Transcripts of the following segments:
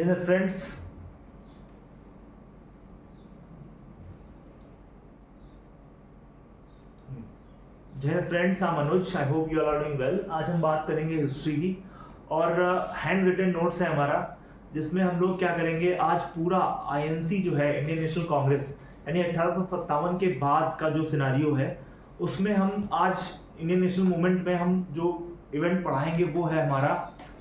Dear friends, I'm Anuj. I hope you all are doing well. आज हम बात करेंगे हिस्ट्री की और हैंड रिटन नोट्स है हमारा, जिसमें हम लोग क्या करेंगे, आज पूरा आईएनसी जो है इंडियन नेशनल कांग्रेस यानी 1857 के बाद का जो सिनारियो है उसमें हम आज इंडियन नेशनल मूवमेंट में हम जो इवेंट पढ़ाएंगे वो है हमारा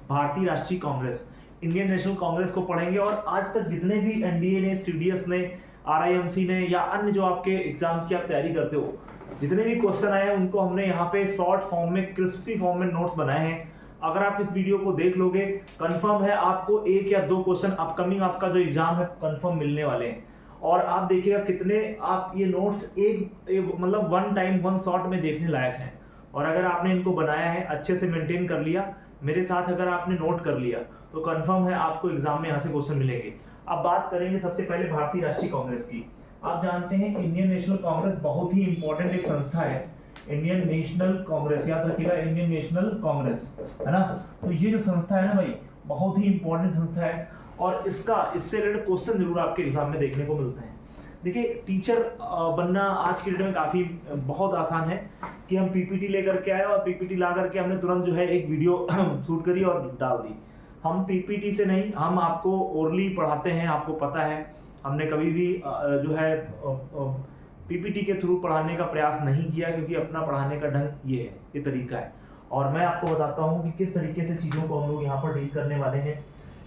भारतीय राष्ट्रीय कांग्रेस, इंडियन नेशनल कांग्रेस को पढ़ेंगे। और आज तक जितने भी एनडीए ने, सीडीएस ने, आरआईएमसी ने या अन्य जो आपके एग्जाम्स की आप तैयारी करते हो, जितने भी क्वेश्चन आए हैं उनको हमने यहाँ पे शॉर्ट फॉर्म में, क्रिस्पी फॉर्म में नोट्स बनाए हैं। अगर आप इस वीडियो को देख लोगे, कंफर्म है आपको एक या दो क्वेश्चन अपकमिंग आपका जो एग्जाम है कंफर्म मिलने वाले हैं। और आप देखिएगा कितने आप ये नोट्स एक मतलब वन टाइम वन शॉट में देखने लायक हैं। और अगर आपने इनको बनाया है, अच्छे से मेंटेन कर लिया, मेरे साथ अगर आपने नोट कर लिया, तो कंफर्म है आपको एग्जाम में यहाँ से क्वेश्चन मिलेंगे। अब बात करेंगे सबसे पहले भारतीय राष्ट्रीय कांग्रेस की। आप जानते हैं इंडियन नेशनल कांग्रेस बहुत ही इंपॉर्टेंट एक संस्था है। इंडियन नेशनल कांग्रेस, याद रखिएगा, इंडियन नेशनल कांग्रेस, है ना। तो ये जो संस्था है ना भाई, बहुत ही इंपॉर्टेंट संस्था है और इससे रिलेटेड क्वेश्चन जरूर आपके एग्जाम में देखने को मिलते हैं। देखिए, टीचर बनना आज के डेट में काफी बहुत आसान है कि हम पीपीटी लेकर के आए और पीपीटी ला करके हमने तुरंत जो है एक वीडियो शूट करी और डाल दी। हम पीपीटी से नहीं, हम आपको ओरली पढ़ाते हैं, आपको पता है। हमने कभी भी जो है पीपीटी के थ्रू पढ़ाने का प्रयास नहीं किया, क्योंकि अपना पढ़ाने का ढंग ये है, ये तरीका है। और मैं आपको बताता हूँ कि किस तरीके से चीज़ों को हम लोग यहाँ पर डील करने वाले हैं।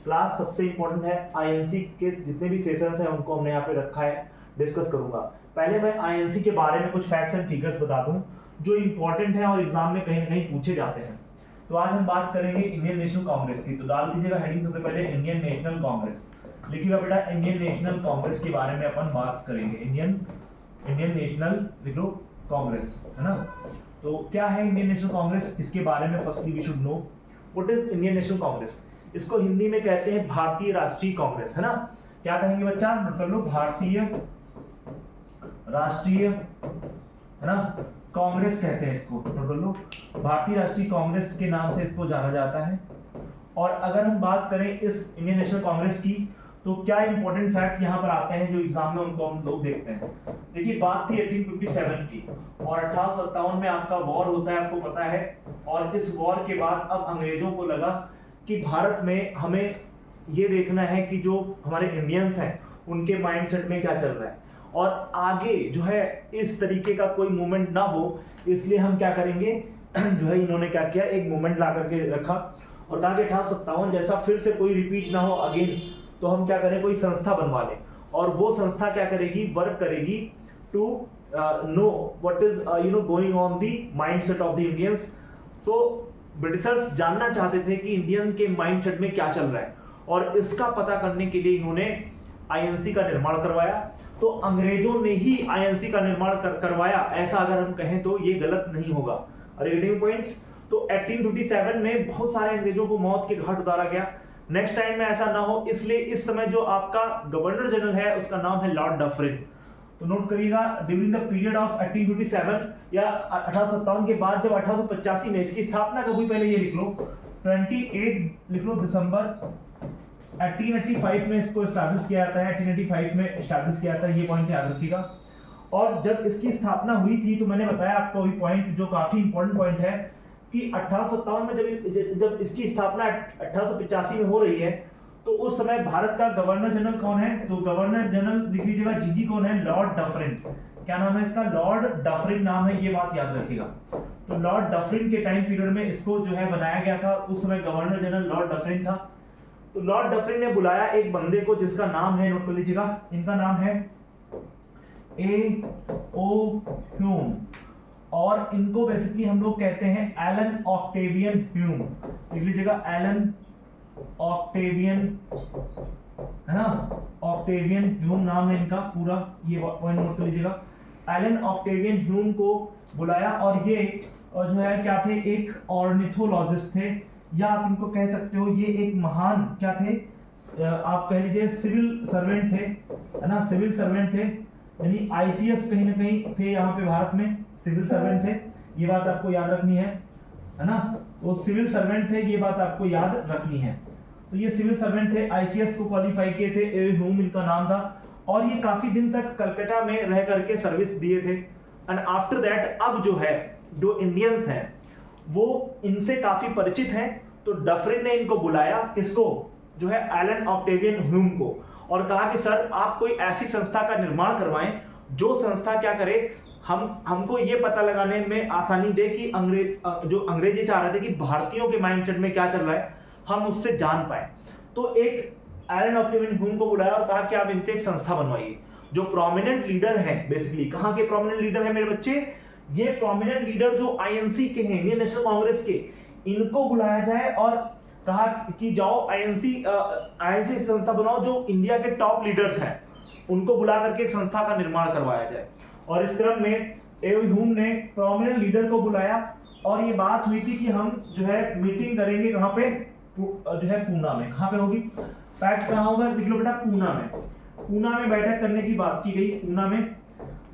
क्लास सबसे इंपॉर्टेंट है, आईएनसी के जितने भी सेशंस हैं उनको हमने यहाँ पे रखा है, डिस्कस करूंगा। पहले मैं आईएनसी के बारे में कुछ फैक्ट्स एंड फिगर्स बता दूं जो इंपॉर्टेंट है और एग्जाम में कहीं ना कहीं पूछे जाते हैं। तो आज हम बात करेंगे इंडियन नेशनल कांग्रेस की। तो डाल दीजिएगा हेडिंग सबसे पहले इंडियन नेशनल कांग्रेस, लिखिएगा बेटा इंडियन नेशनल कांग्रेस के बारे में अपन बात करेंगे। इंडियन नेशनल लिख लो कांग्रेस, है ना। तो क्या है इंडियन नेशनल कांग्रेस, इसके बारे में firstly we should know what is Indian National Congress. इसको हिंदी में कहते हैं भारतीय राष्ट्रीय कांग्रेस, है ना। क्या कहेंगे बच्चा, नोट कर लो, भारतीय राष्ट्रीय, है ना, कांग्रेस कहते हैं इसको, नोट कर लो, भारतीय राष्ट्रीय कांग्रेस के नाम से इसको जाना जाता है। और अगर हम बात करें इस इंडियन नेशनल कांग्रेस की, तो क्या इंपॉर्टेंट फैक्ट यहाँ पर आते हैं जो एग्जाम में उनको हम लोग देखते हैं। देखिए, बात थी 1857 की और 1857 में आपका वॉर होता है, आपको पता है। और इस वॉर के बाद अब अंग्रेजों को लगा कि भारत में हमें ये देखना है कि जो हमारे इंडियंस हैं उनके माइंडसेट में क्या चल रहा है और आगे जो है इस तरीके का कोई मूवमेंट ना हो, इसलिए हम क्या करेंगे जो है इन्होंने क्या किया, एक मूवमेंट ला करके रखा और कहा कि 1857 जैसा फिर से कोई रिपीट ना हो अगेन, तो हम क्या करें, कोई संस्था बनवा लें। और वो संस्था क्या करेगी, वर्क करेगी to know what is going on the mindset of the Indians. So Britishers जानना चाहते थे कि इंडियन के माइंडसेट में क्या चल रहा है और इसका पता करने के लिए इन्होंने आईएनसी का निर्माण करवाया। तो अंग्रेजों ने ही आईएनसी का निर्माण करवाया, ऐसा अगर हम कहें तो ये गलत नहीं होगा। रीडिंग पॉइंट्स, तो 1857 में बहुत सारे अंग्रेजों को मौत के घाट उतारा गया। नेक्स्ट टाइम में ऐसा ना हो, इसलिए इस समय जो आपका गवर्नर जनरल है उसका नाम है लॉर्ड डफरिन। तो नोट करिएगा, ड्यूरिंग द पीरियड ऑफ 1857 या 1857 के बाद जब 1885 में इसकी स्थापना कब हुई, पहले ये लिख लो, 28 लिख लो दिसंबर 1885 में इसको एस्टैब्लिश किया जाता है। 1885 में एस्टैब्लिश किया जाता है, ये पॉइंट याद रखिएगा। और जब इसकी स्थापना हुई थी तो मैंने बताया आपको अभी पॉइंट जो काफी इंपॉर्टेंट पॉइंट है कि 1857 में जब इसकी स्थापना 1885 में हो रही है, तो उस समय भारत का गवर्नर जनरल कौन है, तो गवर्नर जनरल लिख लीजिएगा, जीजी कौन है, लॉर्ड डफरिन। क्या नाम है इसका, लॉर्ड डफरिन नाम है, ये बात याद रखिएगा। तो लॉर्ड डफरिन के टाइम पीरियड में इसको जो है बनाया गया था, उस समय गवर्नर जनरल लॉर्ड डफरिन था। तो लॉर्ड डफरिन ने बुलाया एक बंदे को जिसका नाम है, नोट कर लीजिएगा, इनका नाम है ए ओ ह्यूम, और इनको बेसिकली हम लोग कहते हैं एलन ऑक्टेवियन ह्यूम। लिख लीजिएगा एलन ऑक्टेवियन, है ना, ऑक्टेवियन ह्यूम नाम है इनका पूरा, ये पॉइंट नोट कर लीजिएगा। एलन ऑक्टेवियन ह्यूम को बुलाया और ये जो है क्या थे, एक ऑर्निथोलॉजिस्ट थे, या आप इनको कह सकते हो ये एक महान क्या थे, आप कह लीजिए सिविल सर्वेंट थे, है ना, सिविल सर्वेंट थे, यानी आईसीएस कहीं ना कहीं थे यहाँ पे भारत में, सिविल सर्वेंट थे, ये बात आपको याद रखनी है ना। वो सिविल सर्वेंट थे, ये बात आपको याद रखनी है। तो ये सिविल सर्वेंट थे, आईसीएस को क्वालिफाई किए थे, ए ह्यूम इनका नाम था, और ये काफी दिन तक कलकत्ता में रह करके सर्विस दिए थे। एंड आफ्टर दैट अब जो है, जो इंडियंस हैं वो इनसे काफी परिचित हैं, तो डफरिन ने इनको बुलाया, किसको, जो है एलन ऑक्टेवियन ह्यूम को, और कहा कि सर आप कोई ऐसी संस्था का निर्माण करवाएं जो संस्था क्या करे, हमको ये पता लगाने में आसानी दे कि जो अंग्रेजी चाह रहे थे कि भारतीयों के माइंडसेट में क्या चल रहा है, हम उससे जान पाए। तो एक एलन ऑक्टेवियन ह्यूम को बुलाया और कहा कि आप इनसे एक संस्था बनवाइए। जो प्रोमिनेंट लीडर हैं, बेसिकली कहां के प्रोमिनेंट लीडर हैं मेरे बच्चे, ये प्रोमिनेंट लीडर जो आईएनसी के हैं, इंडियन नेशनल कांग्रेस के, इनको बुलाया जाए और कहा कि जाओ आईएनसी संस्था बनाओ, जो इंडिया के टॉप लीडर्स हैं उनको बुला करके एक संस्था का निर्माण करवाया जाए। और इस क्रम में ए ह्यूम ने प्रोमिनेंट लीडर को बुलाया और ये बात हुई थी कि हम जो है मीटिंग करेंगे कहां पे, जो है पूना में। कहां पे होगी, फैक्ट कहां होगा, लिख लो बेटा, पूना में। पूना में बैठक करने की बात की गई, पूना में।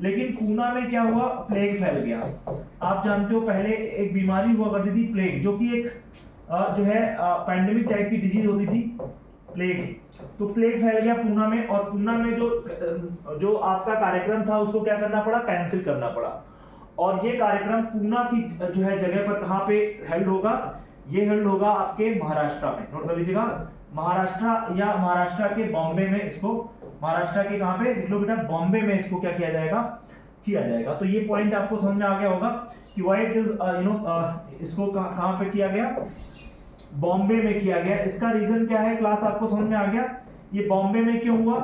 लेकिन पूना में क्या हुआ, प्लेग फैल गया। आप जानते हो पहले एक बीमारी हुआ करती थी प्लेग, जो कि एक जो है पैंडेमिक टाइप की डिजीज होती थी, प्लेग। तो प्लेग फैल गया पूना में, और पूना में जो आपका कार्यक्रम था उसको क्या करना पड़ा, कैंसिल करना पड़ा। और ये कार्यक्रम पूना की जो है जगह पर कहां पे हेल्ड होगा, ये हेल्ड होगा आपके महाराष्ट्र में। नोट कर लीजिएगा, महाराष्ट्र या महाराष्ट्र के बॉम्बे में, इसको महाराष्ट्र के कहां पे, लिख लो बेटा, बॉम्बे में इसको क्या किया जाएगा। तो ये पॉइंट आपको समझ में आ गया होगा कि व्हाई इट इज इसको कहां पे किया गया, बॉम्बे में किया गया। इसका रीजन क्या है, क्लास आपको समझ में आ गया। ये बॉम्बे में क्यों हुआ,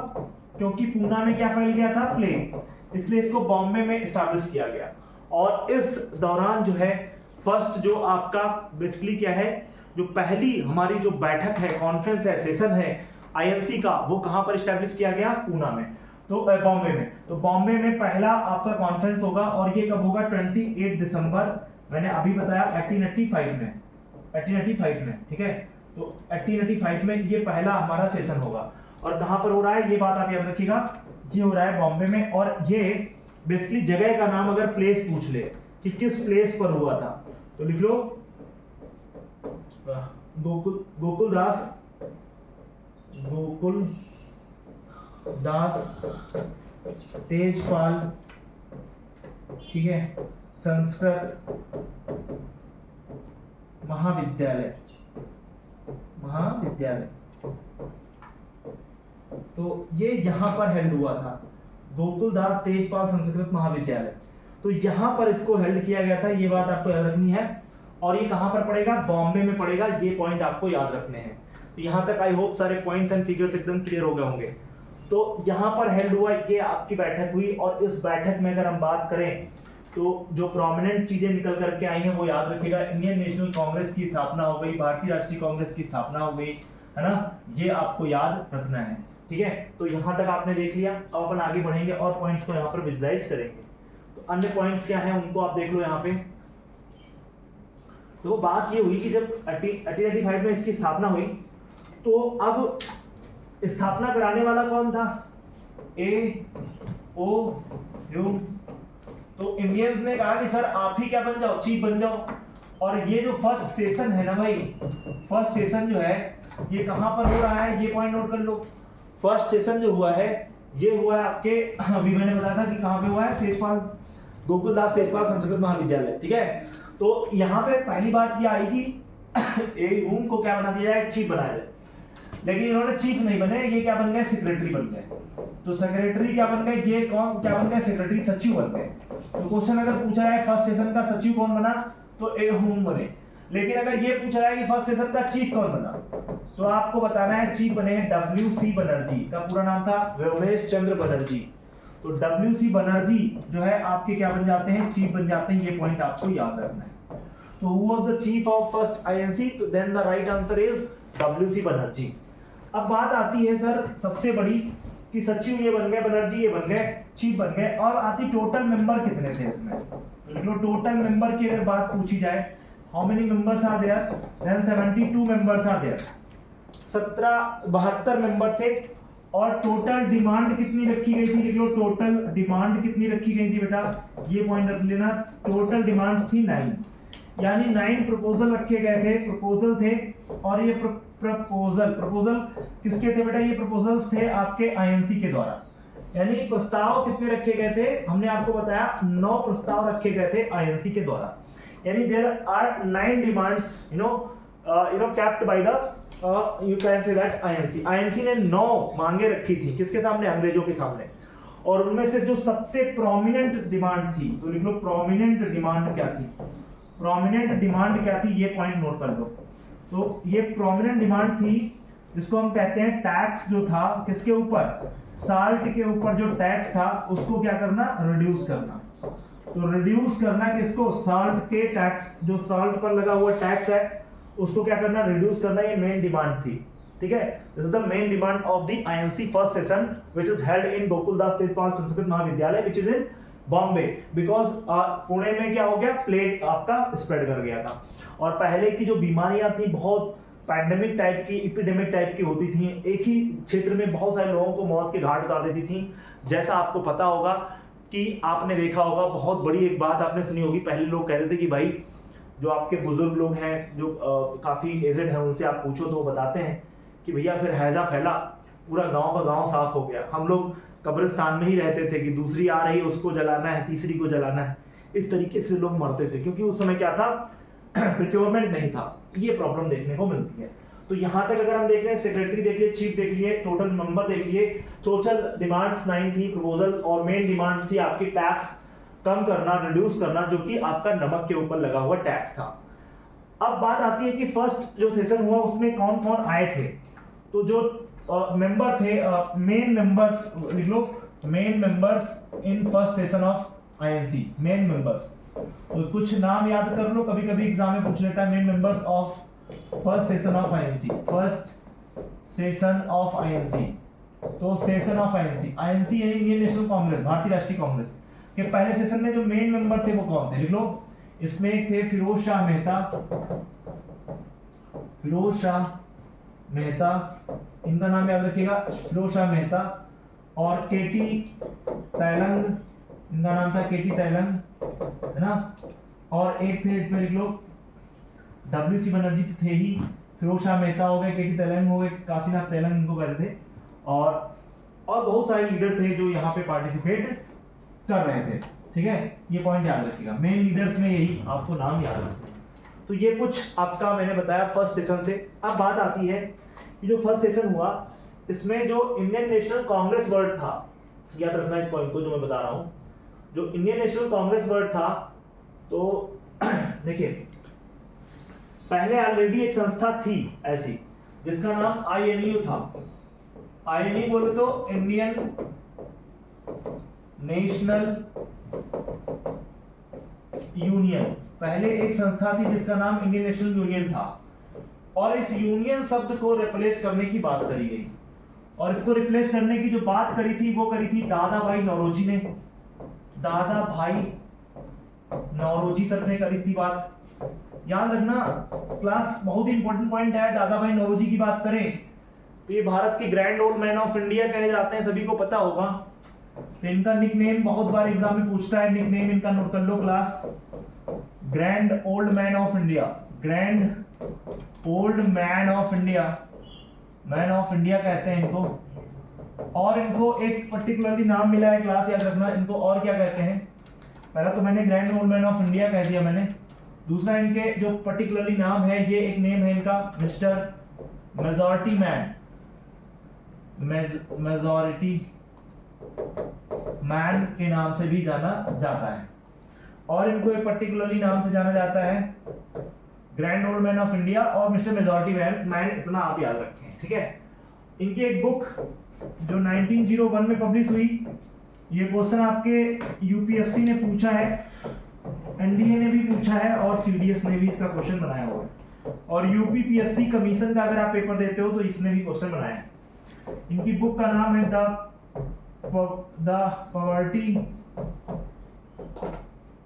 क्योंकि पूना में क्या फैल गया था, प्लेग, इसलिए इसको बॉम्बे में एस्टैब्लिश किया गया। और इस दौरान जो है फर्स्ट जो आपका बेसिकली क्या है, जो पहली हमारी जो बैठक है, कॉन्फ्रेंस है, सेशन है आईएनसी का, वो कहां पर एस्टैब्लिश किया गया, पूना में, तो बॉम्बे में। तो बॉम्बे में पहला आपका कॉन्फ्रेंस होगा, और ये कब होगा, 28 दिसंबर, मैंने अभी बताया 1885 में, ठीक है। तो 1885 में ये पहला हमारा सेशन होगा। और कहां पर हो रहा है, ये बात आप याद रखिएगा, ये हो रहा है बॉम्बे में। और ये बेसिकली जगह का नाम अगर प्लेस पूछ ले कि किस प्लेस पर हुआ था, तो लिख लो गोकुलदास तेजपाल, ठीक है, संस्कृत महाविद्यालय। तो ये यहां पर हेल्ड हुआ था, गोकुलदास तेजपाल संस्कृत महाविद्यालय। तो यहां पर इसको हेल्ड किया गया था, ये बात आपको याद रखनी है। और ये कहां पर पड़ेगा, बॉम्बे में पड़ेगा, ये पॉइंट आपको याद रखने हैं। तो यहां तक आई होप सारे पॉइंट्स एंड फिगर्स एकदम क्लियर हो गए होंगे। तो यहां पर हेल्ड हुआ, ये आपकी बैठक हुई, और इस बैठक में अगर हम बात करें तो जो प्रोमिनेंट चीजें निकल करके आई हैं वो याद रखिएगा। इंडियन नेशनल कांग्रेस की स्थापना हो गई, भारतीय राष्ट्रीय कांग्रेस की स्थापना हो गई, है ना, ये आपको याद रखना है, ठीक है। तो यहां तक आपने देख लिया। अब अपन आगे बढ़ेंगे और पॉइंट्स को यहाँ पर विजुलाइज करेंगे। तो अन्य पॉइंट्स क्या है उनको आप देख लो यहाँ पे। तो बात ये हुई कि जब 1885 में इसकी स्थापना हुई, तो अब स्थापना कराने वाला कौन था, ए ओ ह्यूम। तो इंडियंस ने कहा कि सर आप ही क्या बन जाओ, चीफ बन जाओ। और ये जो फर्स्ट सेशन है ना भाई, फर्स्ट सेशन जो है ये कहां पर हो रहा है, ये पॉइंट नोट कर लो। फर्स्ट सेशन जो हुआ है ये हुआ है आपके, अभी मैंने बताया था कि कहां पे हुआ है, तेजपाल, गोकुलदास तेजपाल संस्कृत महाविद्यालय, ठीक है। तो यहाँ पे पहली बात ये आई कि ए ह्यूम को क्या बना दिया जाए, चीफ बनाया जाए। लेकिन इन्होंने चीफ नहीं बने, ये क्या बन गए, सेक्रेटरी बन गए। तो सेक्रेटरी क्या बन गए, ये कौन क्या बन गए, सेक्रेटरी, सचिव बन गए। तो क्वेश्चन अगर पूछा है फर्स्ट सेशन का सचिव कौन बना, तो ए ह्यूम बने। लेकिन अगर ये पूछा है कि फर्स्ट सेशन का चीफ कौन बना, तो आपको बताना है चीफ बने WC बनर्जी, का पूरा नाम था व्योमेश चंद्र बनर्जी। तो WC बनर्जी जो है आपके क्या बन जाते हैं, चीफ बन जाते हैं। ये पॉइंट आपको याद रखना है। तो who was the chief of first INC, तो then the right answer is WC Banerjee. अब बात आती है सर सबसे बड़ी कि सचिव ये बन गए, बनर्जी ये बन गए, चीफ बन गए, और आती टोटल मेंबर कितने थे इसमें। तो टोटल मेंबर की अगर बात पूछी जाए, how many members are there, then 72 members are there. 72 member थे। और टोटल डिमांड कितनी रखी गई थी, लिख लो, टोटल डिमांड कितनी रखी गई थी बेटा, ये पॉइंट रख लेना। टोटल डिमांड थी 9, यानी 9 प्रपोजल रखे गए थे, प्रपोजल थे और ये प्रपोजल किसके थे बेटा? ये प्रपोजल्स थे आपके आईएनसी के द्वारा। यानी प्रस्ताव कितने रखे गए थे? हमने आपको बताया 9 प्रस्ताव रखे गए थे आईएनसी के द्वारा। यानी there are 9 demands kept by the you can say that INC ने 9 मांगे रखी थी। किसके सामने? अंग्रेजों के सामने। और उनमें से जो सबसे प्रोमिनेंट डिमांड थी, तो लिख लो प्रोमिनेंट डिमांड क्या थी? प्रोमिनेंट डिमांड क्या थी? ये पॉइंट नोट कर लो। तो ये प्रोमिनेंट डिमांड थी जिसको हम कहते हैं टैक्स जो था किसके ऊपर? साल्ट के ऊपर जो टैक्स था उसको क्या करना? रिड्यूस करना। तो रिड्यूस करना किसको? साल्ट के टैक्स, जो साल्ट पर लगा हुआ टैक्स है उसको क्या करना? रिड्यूस करना। ये मेन डिमांड थी। ठीक है, this is the main demand of the INC first session which is held in Gokuldas Tejpal Sanskrit महाविद्यालय which is in Bombay, because Pune में क्या हो गया? प्लेग आपका स्प्रेड कर गया था। और पहले की जो बीमारियां थी बहुत पैंडेमिक टाइप की, एपिडेमिक टाइप की होती थी, एक ही क्षेत्र में बहुत सारे लोगों को मौत के घाट उतार देती थी। जैसा आपको पता होगा कि आपने देखा होगा, बहुत बड़ी एक बात आपने सुनी होगी, पहले लोग कहते थे कि भाई जो आपके बुजुर्ग लोग हैं जो काफ़ी एजेड हैं उनसे आप पूछो तो वो बताते हैं कि भैया फिर हैजा फैला, पूरा गांव का गांव साफ हो गया। हम लोग कब्रिस्तान में ही रहते थे कि दूसरी आ रही है उसको जलाना है, तीसरी को जलाना है, इस तरीके से लोग मरते थे क्योंकि उस समय क्या था? प्रिक्योरमेंट नहीं था। ये प्रॉब्लम देखने को मिलती है। तो यहाँ तक अगर हम देख रहे हैं, सेक्रेटरी देख लिए, चीफ देख लिए, टोटल मेंबर देख लिए, टोटल डिमांड्स 9 थी प्रपोजल, और मेन डिमांड थी आपकी टैक्स कम करना, रिड्यूस करना, जो कि आपका नमक के ऊपर लगा हुआ टैक्स था। अब बात आती है कि फर्स्ट जो सेशन हुआ उसमें कौन कौन आए थे? तो जो मेंबर थे, मेन मेंबर्स लिख लो, main members in first session of INC, main members. तो कुछ नाम याद कर लो, कभी कभी एग्जाम में पूछ लेता है। Main members of first session of INC, first session of INC. तो सेशन ऑफ आईएनसी, आईएनसी यानी इंडियन नेशनल कांग्रेस, भारतीय राष्ट्रीय कांग्रेस के पहले सेशन में जो मेन मेंबर थे वो कौन थे? लिख लो, इसमें एक थे फिरोज शाह मेहता, फिरोज शाह मेहता, इनका नाम याद रखिएगा, फिरोज शाह मेहता, और केटी तैलंग, इनका नाम था केटी तैलंग, है ना। और एक थे इसमें लिख लो डब्ल्यू सी बनर्जी थे ही, फिरोज शाह मेहता हो गए, केटी तैलंग हो गए, काशीनाथ तैलंग इनको कहते थे, और बहुत सारे लीडर थे जो यहाँ पे पार्टिसिपेट कर रहे थे। ठीक है, ये पॉइंट याद रखिएगा, मेन लीडर्स में यही आपको नाम याद रखना है। तो ये कुछ आपका मैंने बताया फर्स्ट सेशन से। अब बात आती है कि जो फर्स्ट सेशन हुआ इसमें जो इंडियन नेशनल कांग्रेस वर्ड था, याद रखना इस पॉइंट को जो मैं बता रहा हूं, जो इंडियन नेशनल कांग्रेस वर्ड था, तो देखिए पहले ऑलरेडी एक संस्था थी ऐसी जिसका नाम आईएनयू था। आईएनयू बोले तो इंडियन नेशनल यूनियन, पहले एक संस्था थी जिसका नाम इंडियन नेशनल यूनियन था, और इस यूनियन शब्द को रिप्लेस करने की बात करी गई, और इसको रिप्लेस करने की जो बात करी थी वो करी थी दादा भाई नौरोजी ने, दादा भाई नौरोजी सर ने करी थी बात। याद रखना क्लास, बहुत ही इंपॉर्टेंट पॉइंट है। दादा भाई नौरोजी की बात करें तो ये भारत के grand old man of India कहे जाते हैं, सभी को पता होगा। तो इनका निकनेम बहुत बार एग्जाम में पूछता है, निकनेम इनका नोट कर लो class, grand old man of India, grand old man of India, man of India कहते हैं इनको। और इनको एक पर्टिकुलरली नाम मिला है क्लास, याद रखना इनको और क्या कहते हैं। पहला तो मैंने grand old man of India कह दिया मैंने, दूसरा इनके जो पर्टिकुलरली नाम है, ये एक नेम है इनका mister majority man, majority man के नाम से भी जाना जाता है, और इनको एक पर्टिकुलरली नाम से जाना जाता है grand old man of India और मिस्टर मेजॉरिटी मैन, इतना आप याद रखें। ठीक है, इनकी एक बुक जो 1901 में पब्लिश हुई, ये क्वेश्चन आपके यूपीएससी ने पूछा है, एनडीए ने भी पूछा है, और सीडीएस ने भी इसका क्वेश्चन बनाया हुआ है, और यूपीपीएससी कमीशन का अगर आप पेपर देते हो तो इसने भी क्वेश्चन बनाया है। इनकी बुक का नाम है the poverty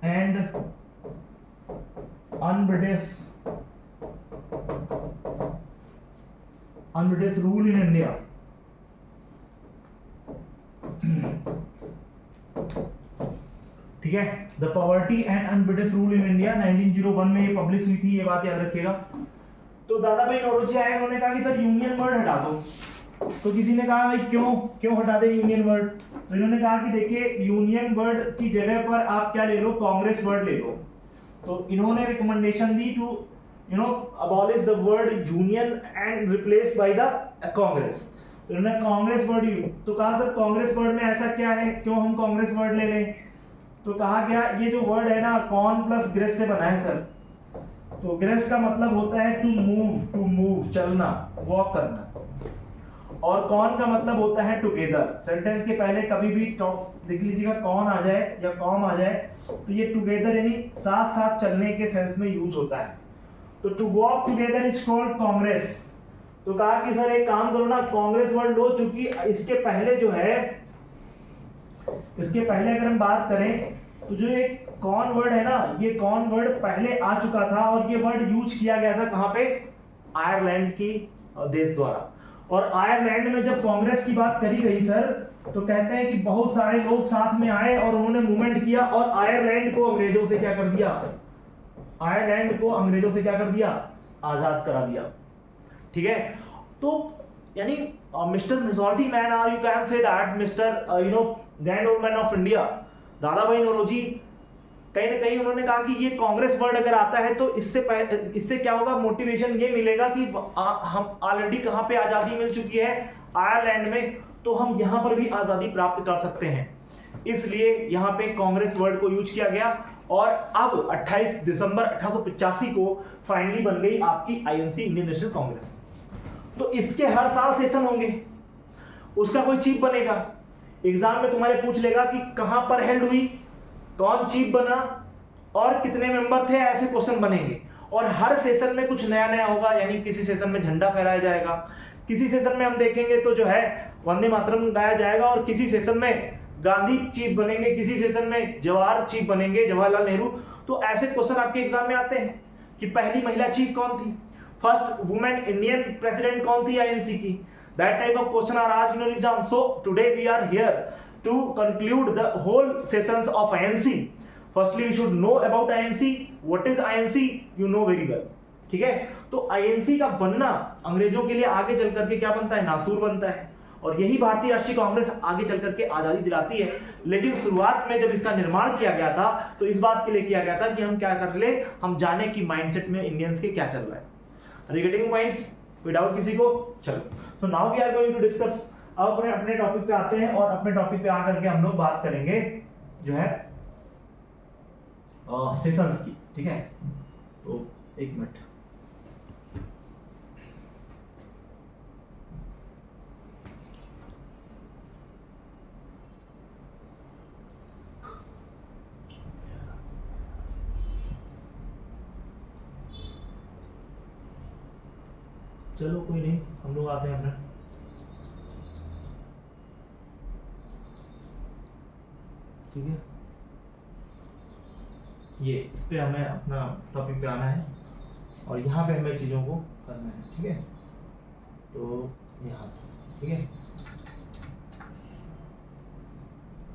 and un-British rule in India. ठीक है, the poverty and un-British rule in India 1901 में ये पब्लिश हुई थी, ये बात याद रखिएगा। तो दादा भाई नौरोजी आए, उन्होंने कहा कि सर यूनियन वर्ड हटा दो। तो किसी ने कहा भाई क्यों हटा दे यूनियन वर्ड? तो इन्होंने कहा कि देखिए यूनियन वर्ड की जगह पर आप क्या ले लो, कांग्रेस वर्ड ले लो। तो इन्होंने रिकमेंडेशन दी to abolish the word union and replace by the Congress. तो इन्होंने कांग्रेस वर्ड यूज, तो कहा सर कांग्रेस वर्ड में ऐसा क्या है, क्यों हम कांग्रेस वर्ड ले लें? तो कहा गया ये जो वर्ड है ना कॉन प्लस ग्रेस से बना है सर। तो ग्रेस का मतलब होता है टू मूव, चलना, वॉक करना, और कॉन का मतलब होता है टुगेदर। सेंटेंस के पहले कभी भी देख लीजिएगा कॉन आ जाए या कॉम आ जाए तो ये टुगेदर यानी साथ साथ चलने के सेंस में यूज होता है। तो to walk together is called congress. तो कहा कि सर एक काम करो ना, कांग्रेस वर्ड लो, चूंकि इसके पहले जो है, इसके पहले अगर हम बात करें तो जो एक कॉन वर्ड है ना, ये कॉन वर्ड पहले आ चुका था और ये वर्ड यूज किया गया था कहां पे, आयरलैंड की देश द्वारा। और आयरलैंड में जब कांग्रेस की बात करी गई सर, तो कहते हैं कि बहुत सारे लोग साथ में आए और उन्होंने मूवमेंट किया और आयरलैंड को अंग्रेजों से क्या कर दिया, आयरलैंड को अंग्रेजों से क्या कर दिया, आजाद करा दिया। ठीक है, तो यानी mister majority man, are you can say that mister grand old man of India, Dadabhai Naoroji, कहीं ना कहीं उन्होंने कहा कि ये कांग्रेस वर्ड अगर आता है तो इससे क्या होगा, मोटिवेशन ये मिलेगा कि हम ऑलरेडी कहां पे आजादी मिल चुकी है, आयरलैंड में, तो हम यहां पर भी आजादी प्राप्त कर सकते हैं। इसलिए यहां पे कांग्रेस वर्ड को यूज किया गया और अब 28 दिसंबर 1885 को फाइनली बन गई आपकी आईएनसी, इंडियन नेशनल कांग्रेस। तो इसके हर साल सेशन होंगे, उसका कोई चीफ बनेगा, एग्जाम में तुम्हारे पूछ लेगा कि कहां पर हेल्ड हुई, कौन चीफ बना और कितने मेंबर थे, ऐसे क्वेश्चन बनेंगे। और हर सेशन में कुछ नया नया होगा, यानी किसी सेशन में झंडा फहराया जाएगा, किसी सेशन में हम देखेंगे तो जो है वंदे मातरम गाया जाएगा, और किसी सेशन में गांधी चीफ बनेंगे, किसी सेशन में जवाहर चीफ बनेंगे, जवाहरलाल नेहरू। तो ऐसे क्वेश्चन आपके एग्जाम में आते हैं कि पहली महिला चीफ कौन थी, फर्स्ट वुमेन इंडियन प्रेसिडेंट कौन थी आईएनसी की। That type of question are asked in exam. So today we are here to conclude the whole sessions of INC. Firstly, we should know about INC. What is INC? You know very well. ठीक है, तो INC का बनना अंग्रेजों के लिए आगे चल करके क्या बनता है, नासूर बनता है, और यही भारतीय राष्ट्रीय कांग्रेस आगे चल करके आजादी दिलाती है। लेकिन शुरुआत में जब इसका निर्माण किया गया था तो इस बात के लिए किया गया था कि हम क्या कर ले, हम जाने की माइंडसेट में इंडियंस के क्या चल रहा है। Are you getting points? Without किसी को, चलो। So now we are going to discuss। अब अपने टॉपिक पे आते हैं और अपने टॉपिक पे आकर के हम लोग बात करेंगे जो है सेशंस की। ठीक है, तो एक मिनट, चलो कोई नहीं, हम लोग आते हैं अपने। ठीक है, ये इस पे हमें अपना टॉपिक पे आना है और यहाँ पे हमें चीज़ों को करना है। ठीक है, तो यहाँ से, ठीक है,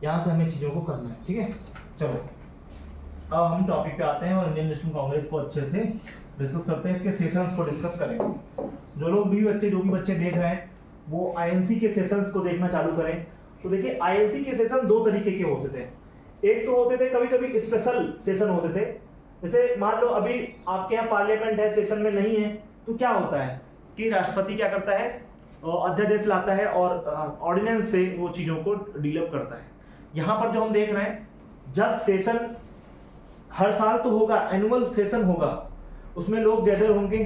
यहाँ से हमें चीज़ों को करना है। ठीक है, चलो अब हम टॉपिक पे आते हैं और इंडियन नेशनल कांग्रेस को अच्छे से डिस्कस करते हैं, इसके सेशंस को डिस्कस करेंगे। जो भी बच्चे देख रहे हैं वो आईएनसी के सेशंस को देखना चालू करें। तो देखिए आईएनसी के सेशन दो तरीके के होते थे। एक तो होते थे कभी कभी स्पेशल सेशन होते थे, जैसे मान लो अभी आपके यहाँ पार्लियामेंट है, सेशन में नहीं है, तो क्या होता है कि राष्ट्रपति क्या करता है, अध्यादेश लाता है और ऑर्डिनेंस से वो चीजों को डील करता है। यहाँ पर जो हम देख रहे हैं, जब सेशन हर साल तो होगा, एनुअल सेशन होगा, उसमें लोग गैदर होंगे,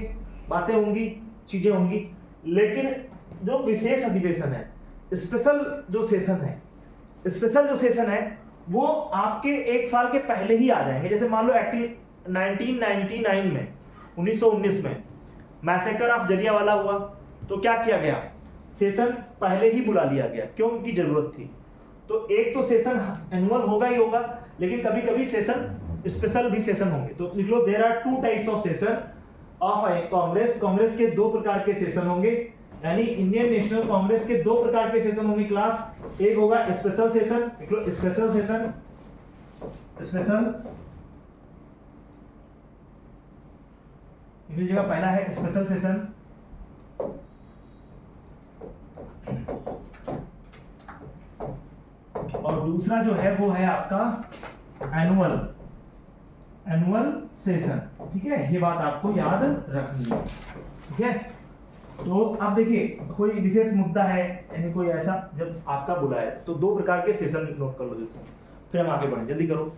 बातें होंगी, चीजें होंगी, लेकिन जो विशेष अधिवेशन है, स्पेशल जो सेशन है वो आपके एक साल के पहले ही आ जाएंगे। जैसे मान लो 1999 में 1919 में मैसेकर ऑफ जलियांवाला हुआ, तो क्या किया गया, सेशन पहले ही बुला लिया गया, क्यों, उनकी जरूरत थी। तो एक तो सेशन एनुअल होगा ही होगा, लेकिन कभी कभी सेशन स्पेशल भी सेशन होंगे। तो लिख लो, there are two types of session of Congress. Congress के दो प्रकार के सेशन होंगे, यानी इंडियन नेशनल कांग्रेस के दो प्रकार के सेशन होंगे क्लास। एक होगा special session, special session, English जगह पहला है स्पेशल सेशन, और दूसरा जो है वो है आपका एनुअल सेशन। ठीक है, ये बात आपको याद रखनी है। ठीक है, तो अब देखिए कोई विशेष मुद्दा है, यानी कोई ऐसा जब आपका बुलाए तो दो प्रकार के सेशन नोट कर लो जैसे, फिर हम आगे बढ़े, जल्दी करो।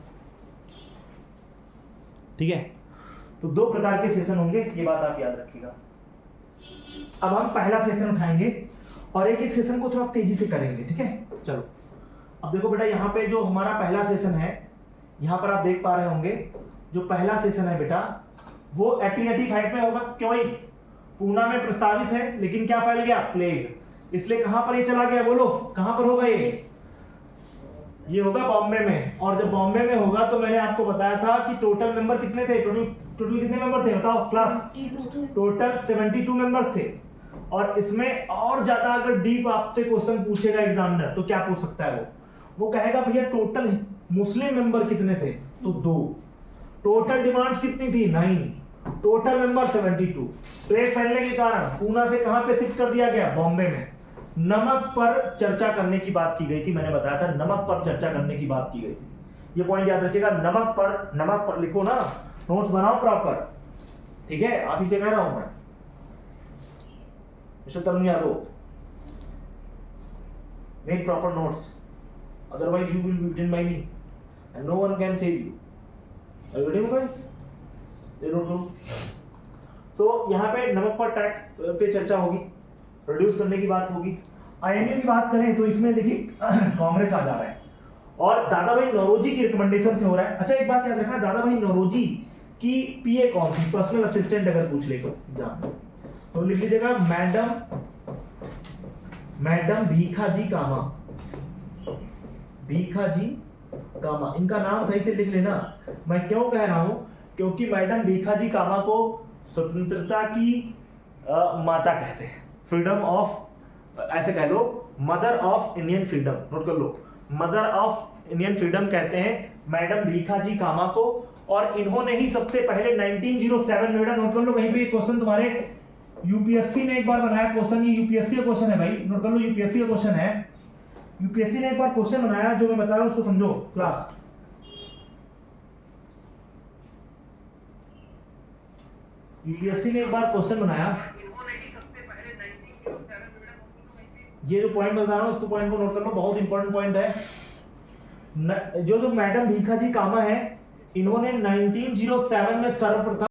ठीक है, तो दो प्रकार के सेशन होंगे, ये बात आप याद रखिएगा। अब हम पहला सेशन उठाएंगे और एक एक सेशन को थोड़ा तेजी से करेंगे। ठीक है, चलो अब देखो बेटा, यहाँ पे जो हमारा पहला सेशन है, यहाँ पर आप देख पा रहे होंगे जो पहला सेशन है बेटा वो 1885 में होगा। क्यों ही पूना में प्रस्तावित है, लेकिन क्या फैल गया, प्लेग, इसलिए कहां पर ये चला गया, बोलो कहां पर होगा ये होगा बॉम्बे में। और जब बॉम्बे में होगा तो मैंने आपको बताया था कि टोटल मेंबर कितने थे, टोटल कितने मेंबर थे बताओ क्लास, टोटल 72 मेंबर थे। और इसमें और ज्यादा अगर डीप आपसे क्वेश्चन पूछेगा एग्जामिनर तो क्या पूछ सकता है, वो कहेगा भैया टोटल मुस्लिम मेंबर कितने थे, तो 2, टोटल डिमांड्स कितनी थी 9, टोटल मेंबर 72। प्लेग फैलने के कारण पूना से कहां पे शिफ्ट कर दिया गया, बॉम्बे में। नमक पर चर्चा करने की बात की गई थी, मैंने बताया था नमक पर चर्चा करने की बात की गई थी, ये पॉइंट याद रखिएगा। नमक पर लिखो ना, नोट्स बनाओ प्रॉपर। ठीक है, आप ही से कह रहा हूं मैं, mister Tarun Yadav, make proper notes, otherwise you will be beaten by me and no one can save you. Are you ready guys? They don't know. So यहाँ पे नमक पर टैक्स पे चर्चा होगी, प्रोड्यूस करने की बात होगी। आईएनए की बात करें तो इसमें देखिए कांग्रेस आ जा रहा है और दादा भाई नौरोजी की रिकमेंडेशन से हो रहा है। अच्छा एक बात याद रखना, दादा भाई नौरोजी की पीए कौन थी, पर्सनल असिस्टेंट अगर पूछ ले तो लिख लीजिएगा मैडम भीखाजी कामा। इनका नाम सही से लिख लेना। मैं क्यों कह रहा हूं, क्योंकि मैडम भीखाजी कामा को स्वतंत्रता की माता कहते हैं, फ्रीडम ऑफ, ऐसे कह लो mother of Indian freedom, note कर लो, मदर ऑफ इंडियन फ्रीडम कहते हैं मैडम भीखाजी कामा को। और इन्होंने ही सबसे पहले 1907 में, बेटा नोट कर लो, कहीं पे क्वेश्चन तुम्हारे यूपीएससी ने एक बार बनाया क्वेश्चन, ये यूपीएससी का क्वेश्चन है भाई, नोट कर लो, यूपीएससी का क्वेश्चन है। यूपीएससी ने एक बार क्वेश्चन बनाया, जो मैं बता रहा हूं उसको समझो क्लास। यूपीएससी ने एक बार क्वेश्चन बनाया, ये जो पॉइंट बता रहा हूं उसको पॉइंट को नोट कर लो, बहुत इंपॉर्टेंट पॉइंट है। जो मैडम भीखाजी कामा है, इन्होंने 1907 में सर्वप्रथम